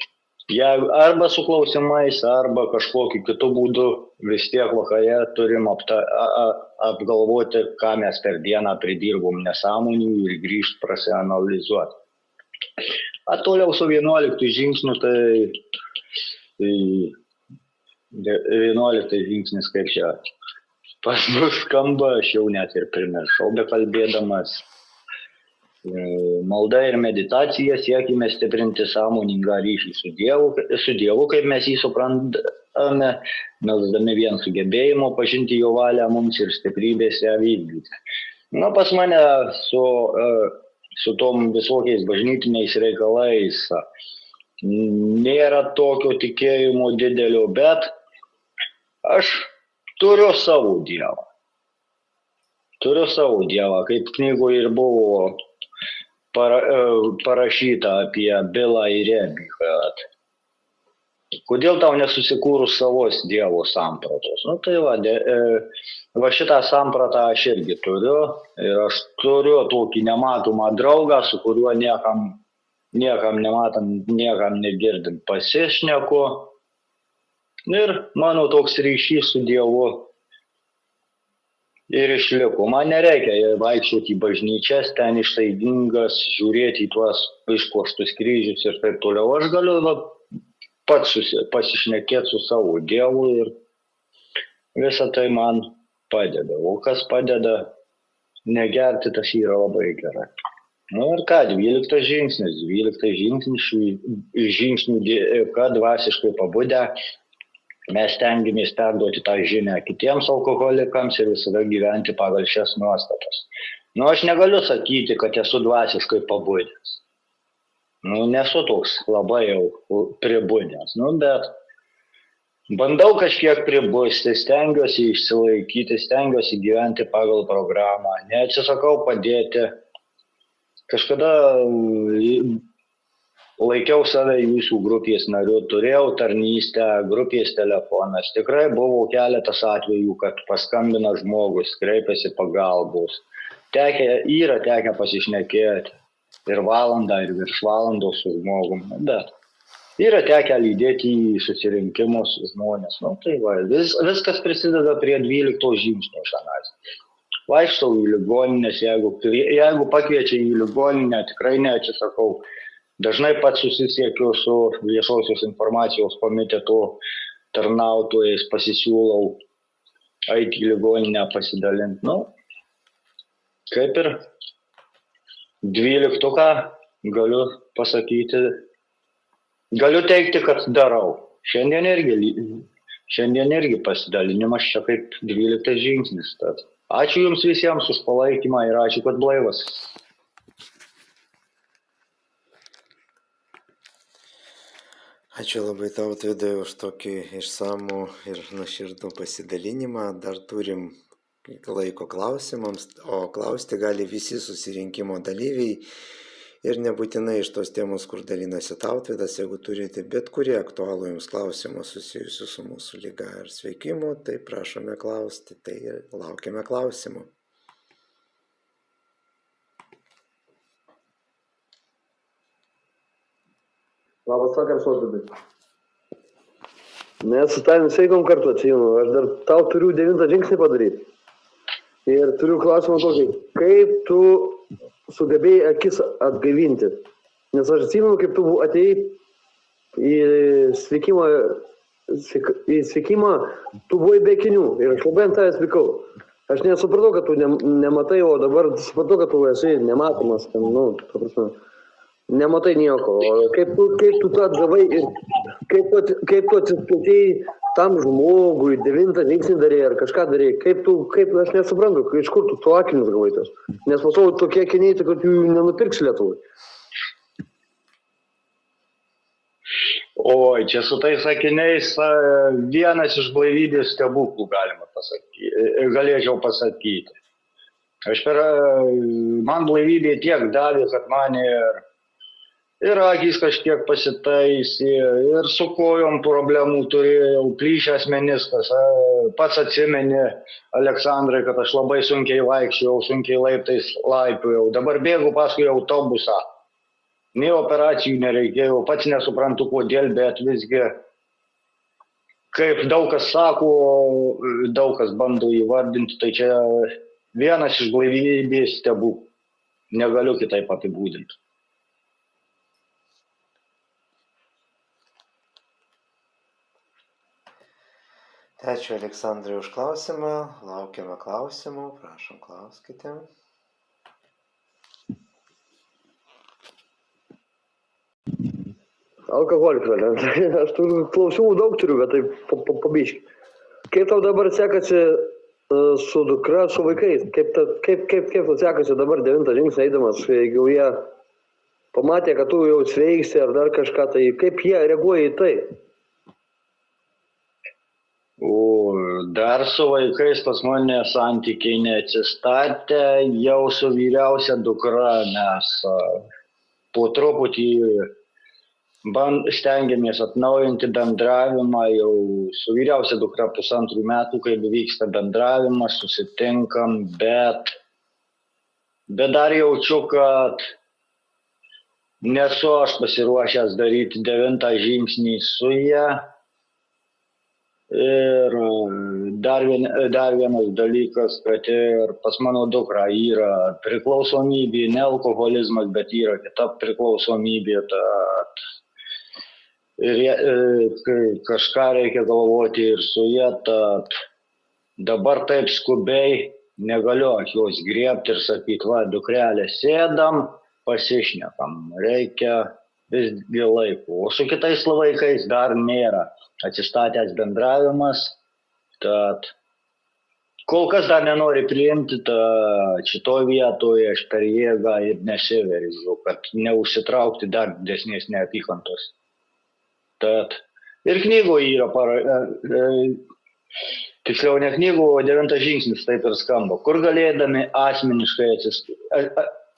Arba su klausimais, arba kažkokiu kitu būdu vis tiek vakare turim apgalvoti, ką mes per dieną pridirbom nesąmonių ir grįžti prasianalizuoti. Toliau su 11 žingsniu, tai 11 žingsnis kaip čia pas mus skamba, aš jau net ir primiršau bekalbėdamas. Malda ir meditacija siekime stiprinti sąmoningą ryšį su Dievu, kaip mes jį suprantame, melsdami vien sugebėjimo pažinti jo valią mums ir stiprybės ją vykdyti. Pas mane su tom visokiais bažnytiniais reikalais nėra tokio tikėjimo didelio, bet aš turiu savo Dievą. Kaip knygoje ir buvo parašyta apie Bilą ir Rebį, kad kodėl tau nesusikūrus savos Dievo sampratos. Tai va šitą sampratą aš irgi turiu ir aš turiu tokį nematomą draugą, su kuriuo niekam nematant, niekam negirdint pasišneku. Ir mano toks ryšys su Dievu ir išliko. Man nereikia vaikščioti į bažnyčias, ten ištaigingas, žiūrėti į tuos išpuoštus kryžius ir taip toliau. Aš galiu pats pasišnekėti su savo Dievu ir visą tai man padeda. O kas padeda negerti, tas yra labai gerai. Ir ką, 12 žingsnis. 12 žingsnių dėka dvasiškai pabudę. Mes stengiamės perduoti tą žinią kitiems alkoholikams ir visada gyventi pagal šias nuostatas. Aš negaliu sakyti, kad esu dvasiškai pabudęs. Nesu toks labai jau pribudęs, bet bandau kažkiek pribusti, stengiuosi išsilaikyti, stengiuosi gyventi pagal programą, neatsisakau padėti. Kažkada laikiau save jūsų grupės nariu, turėjau tarnystę, grupės telefonas. Tikrai buvo keletas atvejų, kad paskambina žmogus, kreipiasi pagalbos. Yra tekę pasišnekėti ir valandą, ir virš valandos su žmogum. Bet yra tekę lydėti į susirinkimus žmonės. Viskas prisideda prie 12 žingsnio šanais. Vaikštau į ligoninės, jeigu pakviečia į ligoninę, tikrai neatsisakau. Dažnai pats susisiekiu su viešosios informacijos komiteto tarnautojais, pasisiūlau eiti į ligoninę pasidalinti. Kaip ir 12 galiu pasakyti, galiu teikti, kad darau. Šiandien irgi pasidalinimas čia kaip 12 žingsnis. Tad ačiū Jums visiems už palaikymą ir ačiū, kad blaivas. Ačiū labai tau, Tautvidai, už tokį išsamų ir nuoširdų pasidalinimą. Dar turim laiko klausimams, o klausti gali visi susirinkimo dalyviai ir nebūtinai iš tos temos, kur dalinasi Tautvydas. Jeigu turite bet kurį aktualų jums klausimą susijusiu su mūsų liga ir sveikimu, tai prašome klausti, tai laukiame klausimų. Labas vakaras, Tautvidai. Mes su tavim sveikom kartu atsijinu, aš dar tau turiu 9 žingsnį padaryti. Ir turiu klausimą tokį, kaip tu sugebėjai akis atgaivinti? Nes aš atsimenu, kaip tu atėjai į sveikimą, tu buvai be akinių ir aš labai ant tavęs pykau. Aš nesupratau, kad tu nematai, o dabar supratau, kad tu esi nematomas, ta prasme, nematai nieko. O kaip tu tą atgavai ir kaip tu atsiskaitėjai tam žmogui, 9 žingsnį darėjai ar kažką darėjai, kaip aš nesuprantu, iš kur tu akinius gavai tas. Nes matau, tokie akiniai, kad jų nenupirks Lietuvai. Oi, čia su tais akiniais vienas iš blaivybės stebuklų galėčiau pasakyti. Man blaivybė tiek davė, kad man ir akys kažkiek pasitaisė, ir su kojom problemų turėjau, plyšęs meniskas. Pats atsimeni, Aleksandrai, kad aš labai sunkiai vaikščiojau, sunkiai laiptais laipiojau. Dabar bėgu paskui autobusą. Nei operacijų nereikėjo, pats nesuprantu kodėl, bet visgi, kaip daug kas sako, daug kas bando įvardinti, tai čia vienas iš blaivybės stebuklų. Negaliu kitaip apibūdinti. Ačiū Aleksandrai už klausimą. Laukiame klausimų. Prašom, klauskite. Alkoholikas, aš klausimų daug turiu, bet tai pabiški. Kaip tau dabar sekasi su dukra, su vaikais? Kaip tau sekasi dabar 9 žingsnį eidamas, jeigu jie pamatė, kad tu jau sveiksi ar dar kažką, tai kaip jie reaguoja į tai? Dar su vaikais pas mane santykiai neatsistatė, jau su vyriausia dukra, nes po truputį stengiamės atnaujinti bendravimą, jau su vyriausia dukra 1,5 metų, kai vyksta bendravimas, susitinkam, bet dar jaučiu, kad nesu aš pasiruošęs daryti 9 žingsnį su ją. Ir dar vienas dalykas, kad ir pas mano dukrą yra priklausomybė, ne alkoholizmas, bet yra kita priklausomybė. Ir kažką reikia galvoti ir su jie, tad dabar taip skubiai negaliu aš jos griebti ir sakyti, va, dukrelė, sėdam, pasišnekam, reikia visgi laiko. O su kitais vaikais dar nėra atsistatęs bendravimas, tad kol kas dar nenori priimti, tad šitoj vietoje aš per jėgą ir nesiveržiu, kad neužsitraukti dar didesnės neapykantos. Tad ir knygoje yra, tiksliau ne knygų, o 9 žingsnis taip ir skamba, kur galėdami asmeniškai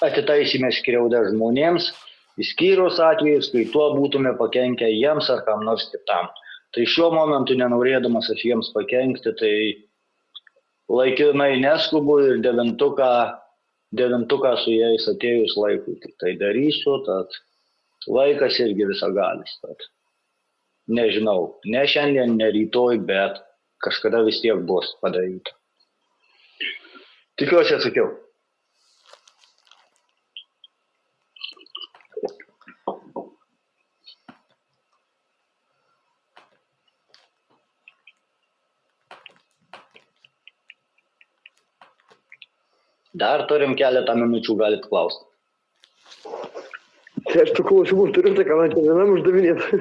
atitaisime skriaudą žmonėms, išskyrus atvejus, kai tuo būtume pakenkę jiems ar kam nors kitam. Tai šiuo momentu nenorėdamas aš jiems pakenkti, tai laikinai neskubu ir 9 su jais atėjus laikui. Tai darysiu, tad laikas irgi visagalis. Tad nežinau, ne šiandien, ne rytoj, bet kažkada vis tiek bus padaryta. Tikiuosi atsakiau. Dar turim keletą minučių, galit klausti. Tai aš tų klausimų turiu, tai ką man čia vienam uždavinėti.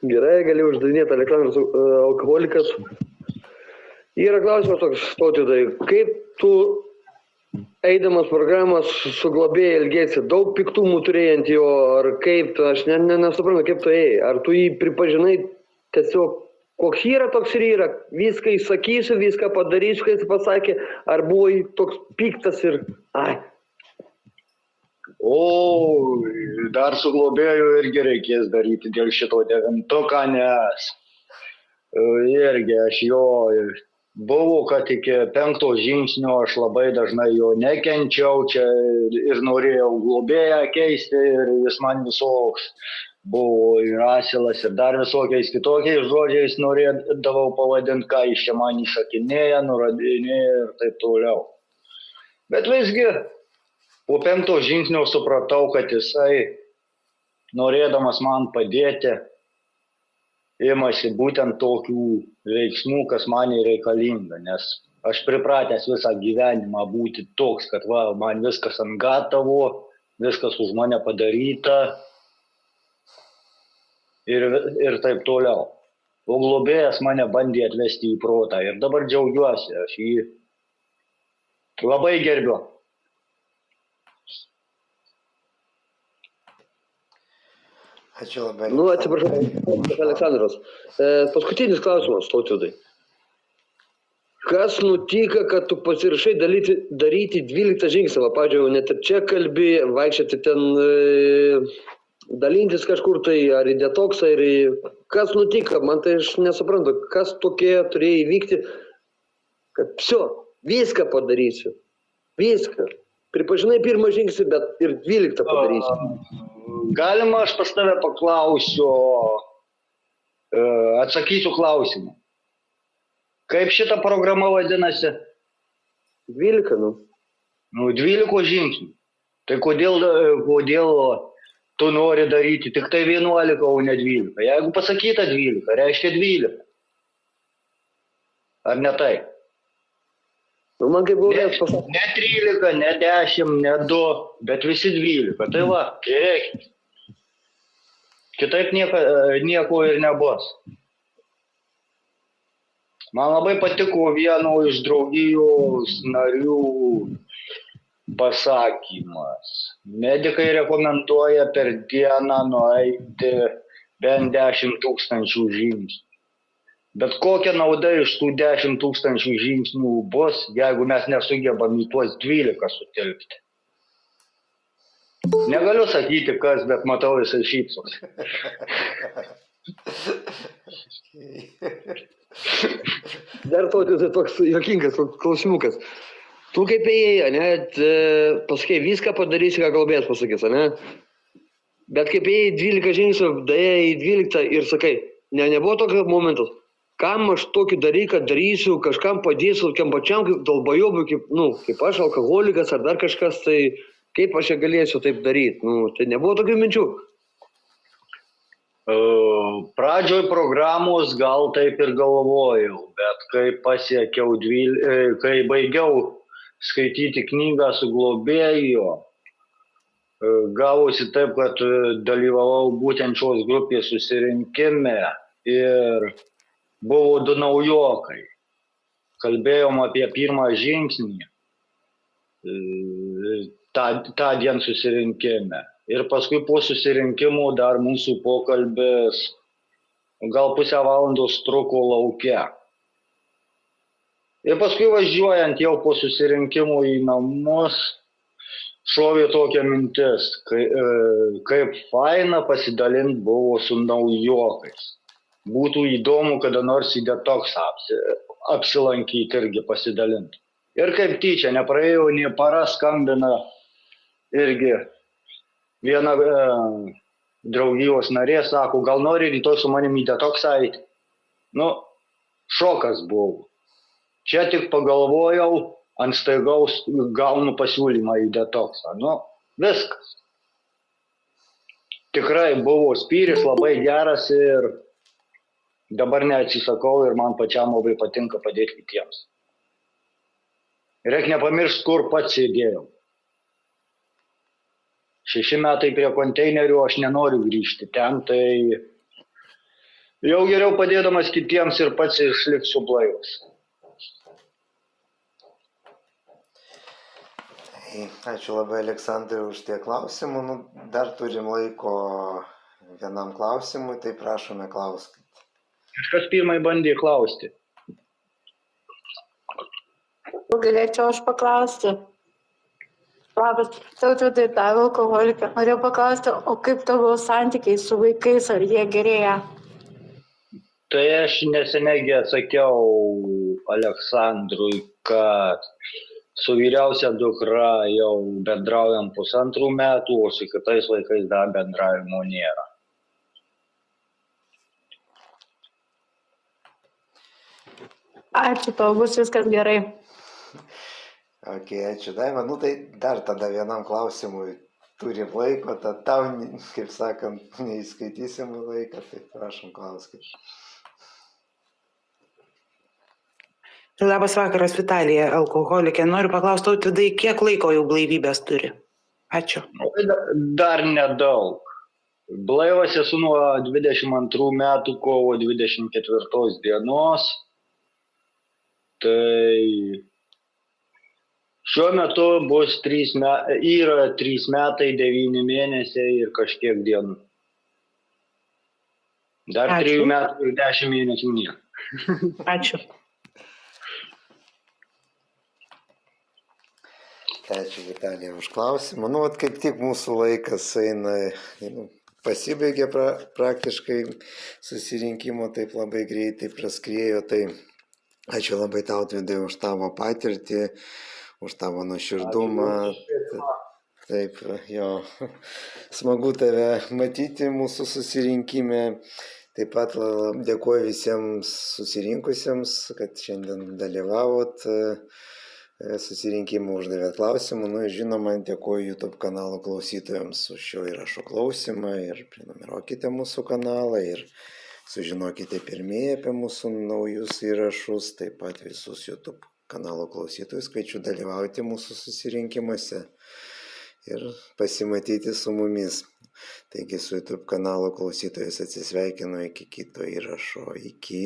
Gerai, gali uždavinėti, Aleksandras alkoholikas. Yra klausimas toks, Tautvidai, kaip tu eidamas programas su globėjai elgėsi, daug piktumų turėjant jo, ar kaip, aš nesuprantu, kaip tu ėjai, ar tu jį pripažinai tiesiog, koks yra, toks ir yra, viską įsakysiu, viską padarysiu, kai jis pasakė, ar buvo toks piktas ir, O, dar su globėju irgi reikės daryti dėl šito 9, nes irgi aš jo buvau, kad iki 5 žingsnio aš labai dažnai jo nekenčiau čia ir norėjau globėją keisti ir jis man visoks buvo ir asilas, ir dar visokiais kitokiais žodžiais norėdavau pavadinti, ką iš čia man įsakinėja, nuradinėja ir taip toliau. Bet visgi, po 5 žingsnio supratau, kad jisai, norėdamas man padėti, imasi būtent tokių veiksmų, kas man reikalinga, nes aš pripratęs visą gyvenimą būti toks, kad va, man viskas ant gatavo, viskas už mane padaryta ir taip toliau. O globėjas mane bandė atvesti į protą ir dabar džiaugiuosi, aš jį labai gerbiu. Ačiū labai. Nu, atsiprašau, Aleksandras. Paskutinis klausimas, Tautvidai. Kas nutiko, kad tu pasirašai daryti 12 žingsnį? Va, pavyzdžiui, net ir čia kalbi, vaikščioti ten, dalintis kažkur tai, ar į detoksą, ir į... Kas nutiko? Man tai aš nesuprantu, kas tokie turėjo įvykti, kad viską padarysiu. Viską. Pripažinai pirmą žingsnį, bet ir 12 padarysiu. Galima aš pas tave paklausiu, atsakysiu klausimą. Kaip šita programa vadinasi? 12, nu. Nu, 12 žingsnių. Tai kodėl tu nori daryti tik tai 11, o ne 12? Jeigu pasakyta 12, reiškia 12. Ar ne tai? Nu, man kaip buvo pasakyti. Ne 13, ne 10, ne 2, bet visi 12. Tai va, reikia. Kitaip nieko ir nebus. Man labai patiko vieno iš draugijos narių pasakymas. Medikai rekomenduoja per dieną nueiti bent 10 000 žingsnių. Bet kokia nauda iš tų 10 000 žingsnių bus, jeigu mes nesugebam į tuos 12 sutelkti? Negaliu sakyti kas, bet matau jisai šypsos. Dar Tautvidai toks juokingas klausimukas. Tu kaip ėjai, net pasakai, viską padarysi, ką kalbės pasakys, ne? Bet kaip ėjai 12 žingsnių, daėjai į 12 ir sakai, nebuvo tokio momentas. Kam aš tokį dalyką darysiu, kažkam padėsiu, kokiam pačiam, kaip dalbajobui, kaip aš, alkoholikas ar dar kažkas, tai kaip aš čia galėsiu taip daryti? Tai nebuvo tokių minčių. Pradžioj programos gal taip ir galvojau, bet kai baigiau skaityti knygą su globėju, gavosi taip, kad dalyvavau būtent šios grupės susirinkime ir buvo 2 naujokai. Kalbėjom apie pirmą žingsnį tą dieną susirinkime. Ir paskui po susirinkimo dar mūsų pokalbis gal pusę valandos truko lauke. Ir paskui važiuojant jau po susirinkimo į namus, šovė tokia mintis, kaip faina pasidalinti buvo su naujokais. Būtų įdomu kada nors į detoksą apsilankyti irgi pasidalinti. Ir kaip tyčia, nepraėjo nei para, skambina irgi viena draugijos narė, sako, gal nori rytoj su manim į detoksą eiti. Šokas buvo. Čia tik pagalvojau, ant staigaus gaunu pasiūlymą į detoksą. Viskas. Tikrai buvo spyris labai geras ir dabar neatsisakau ir man pačiam labai patinka padėti kitiems. Reikia nepamiršti, kur pats sėdėjau. 6 metai prie konteinerių, aš nenoriu grįžti ten, tai jau geriau padėdamas kitiems ir pats išliksiu blaivas. Ačiū labai, Aleksandrai, už tie klausimų. Dar turim laiko vienam klausimui, tai prašome klauskite. Kažkas pirmai bandė klausti. Galėčiau aš paklausti. Labas, Tautvidai, tavo alkoholiką. Norėjau paklausti, o kaip tavo santykiai su vaikais, ar jie gerėja? Tai aš neseniai atsakiau Aleksandrui, kad su vyriausia dukra jau bendraujam 1,5 metų, o su kitais vaikais dar bendravimo nėra. Ačiū tau, bus viskas gerai. Ok, ačiū Daiva. Nu tai dar tada vienam klausimui turim laiko, tad tau, kaip sakant, neįskaitysim laiką, tai prašom klauskit. Labas vakaras, Vitalija, alkoholikė. Noriu paklausti, Tautvydai, kiek laiko jau blaivybės turi? Ačiū. Dar nedaug. Blaivas esu nuo 22 metų kovo 24 dienos. Tai šiuo metu bus 3 metai, 9 mėnesiai ir kažkiek dienų. Dar Ačiū. 3 metų ir 10 mėnesių nieko. Ačiū. Ačiū Vitalija už klausimą. Nu, vat kaip tik mūsų laikas eina, pasibaigė praktiškai susirinkimo, taip labai greitai praskriejo, tai ačiū labai Tautvydai už tavo patirtį, už tavo nuoširdumą. Taip, jo, smagu tave matyti mūsų susirinkime. Taip pat dėkuoju visiems susirinkusiems, kad šiandien dalyvavot susirinkimą, uždavėt klausimų. Nu ir žinoma, dėkuoju YouTube kanalo klausytojams už šio įrašo klausimą ir prenumeruokite mūsų kanalą ir sužinokite pirmieji apie mūsų naujus įrašus. Taip pat visus YouTube kanalo klausytojus kviečiu dalyvauti mūsų susirinkimuose ir pasimatyti su mumis. Taigi su YouTube kanalo klausytojais atsisveikinu iki kito įrašo. Iki.